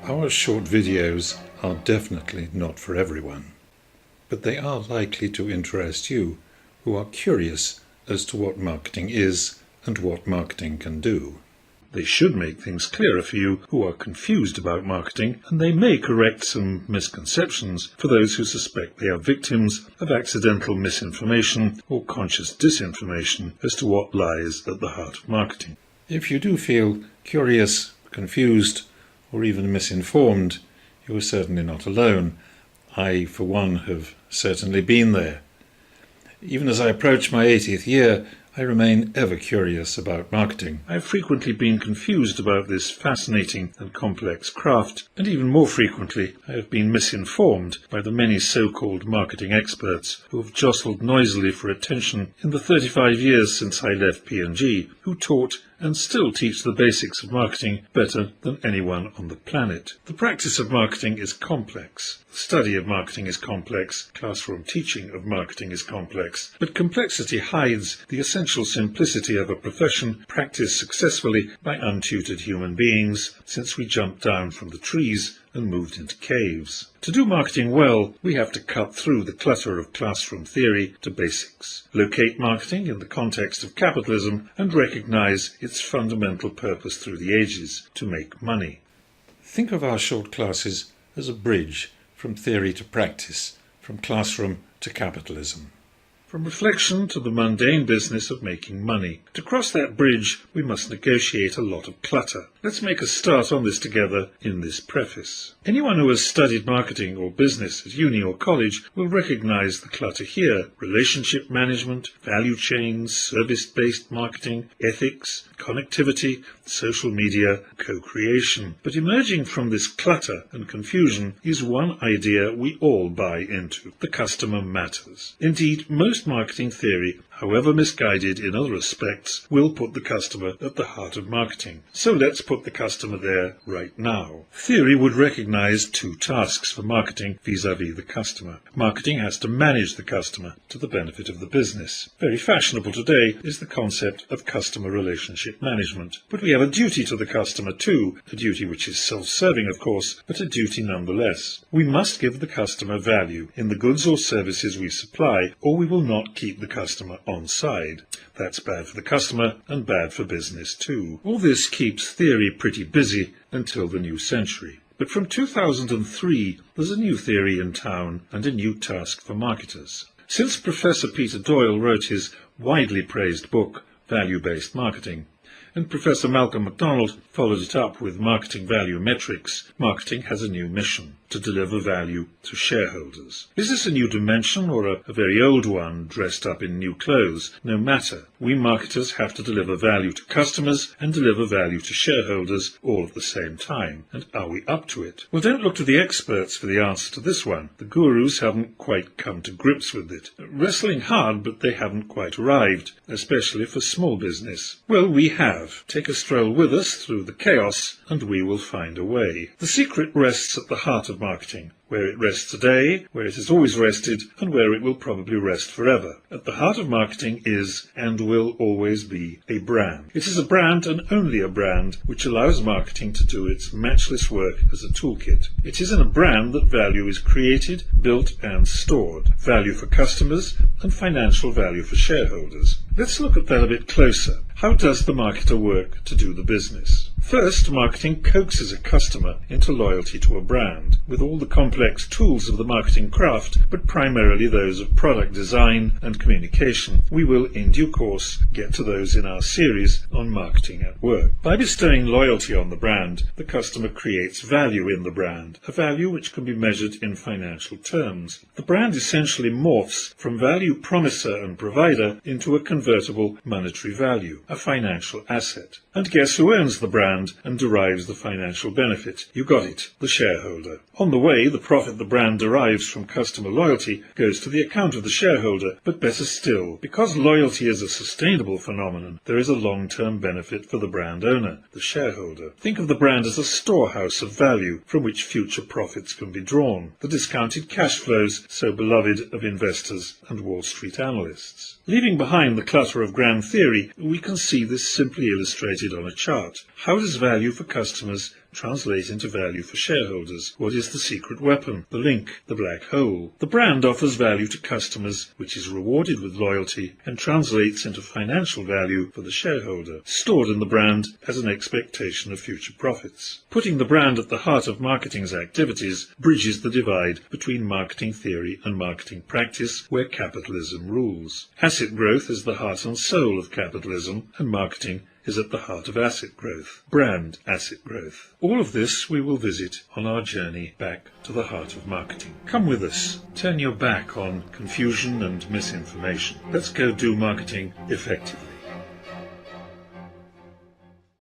Our short videos are definitely not for everyone, but they are likely to interest you who are curious as to what marketing is and what marketing can do. They should make things clearer for you who are confused about marketing, and they may correct some misconceptions for those who suspect they are victims of accidental misinformation or conscious disinformation as to what lies at the heart of marketing. If you do feel curious, confused, or even misinformed, you are certainly not alone. I, for one, have certainly been there. Even as I approach my 80th year, I remain ever curious about marketing. I have frequently been confused about this fascinating and complex craft, and even more frequently I have been misinformed by the many so-called marketing experts who have jostled noisily for attention in the 35 years since I left P&G, who taught and still teach the basics of marketing better than anyone on the planet. The practice of marketing is complex. The study of marketing is complex. Classroom teaching of marketing is complex. But complexity hides the essential simplicity of a profession practiced successfully by untutored human beings since we jumped down from the trees and moved into caves. To do marketing well, we have to cut through the clutter of classroom theory to basics, locate marketing in the context of capitalism, and recognize its fundamental purpose through the ages, to make money. Think of our short classes as a bridge from theory to practice, from classroom to capitalism. From reflection to the mundane business of making money. To cross that bridge, we must negotiate a lot of clutter. Let's make a start on this together in this preface. Anyone who has studied marketing or business at uni or college will recognize the clutter here: relationship management, value chains, service-based marketing, ethics, connectivity, social media, co-creation. But emerging from this clutter and confusion is one idea we all buy into: the customer matters. Indeed, most marketing theory, however misguided in other respects, will put the customer at the heart of marketing. So let's put the customer there right now. Theory would recognize two tasks for marketing vis-à-vis the customer. Marketing has to manage the customer to the benefit of the business. Very fashionable today is the concept of customer relationship management. But we have a duty to the customer too, a duty which is self-serving of course, but a duty nonetheless. We must give the customer value in the goods or services we supply, or we will not keep the customer onside. That's bad for the customer and bad for business too. All this keeps theory pretty busy until the new century. But from 2003, there's a new theory in town and a new task for marketers. Since Professor Peter Doyle wrote his widely praised book, Value-Based Marketing, and Professor Malcolm MacDonald followed it up with Marketing Value Metrics, marketing has a new mission: to deliver value to shareholders. Is this a new dimension or a very old one dressed up in new clothes? No matter. We marketers have to deliver value to customers and deliver value to shareholders all at the same time. And are we up to it? Well, don't look to the experts for the answer to this one. The gurus haven't quite come to grips with it. Wrestling hard, but they haven't quite arrived, especially for small business. Well, we have. Take a stroll with us through the chaos and we will find a way. The secret rests at the heart of marketing, where it rests today, where it has always rested, and where it will probably rest forever. At the heart of marketing is, and will always be, a brand. It is a brand, and only a brand, which allows marketing to do its matchless work as a toolkit. It is in a brand that value is created, built, and stored. Value for customers, and financial value for shareholders. Let's look at that a bit closer. How does the marketer work to do the business? First, marketing coaxes a customer into loyalty to a brand, with all the complex tools of the marketing craft, but primarily those of product design and communication. We will, in due course, get to those in our series on marketing at work. By bestowing loyalty on the brand, the customer creates value in the brand, a value which can be measured in financial terms. The brand essentially morphs from value promiser and provider into a convertible monetary value, a financial asset. And guess who owns the brand and derives the financial benefit? You got it, the shareholder. On the way, the profit the brand derives from customer loyalty goes to the account of the shareholder, but better still, because loyalty is a sustainable phenomenon, there is a long-term benefit for the brand owner, the shareholder. Think of the brand as a storehouse of value from which future profits can be drawn, the discounted cash flows so beloved of investors and Wall Street analysts. Leaving behind the clutter of grand theory, we can see this simply illustrated on a chart. How does value for customers translate into value for shareholders? What is the secret weapon, the link, the black hole? The brand offers value to customers, which is rewarded with loyalty and translates into financial value for the shareholder, stored in the brand as an expectation of future profits. Putting the brand at the heart of marketing's activities bridges the divide between marketing theory and marketing practice, where capitalism rules. Asset growth is the heart and soul of capitalism, and marketing is at the heart of asset growth, brand asset growth. All of this we will visit on our journey back to the heart of marketing. Come with us. Turn your back on confusion and misinformation. Let's go do marketing effectively.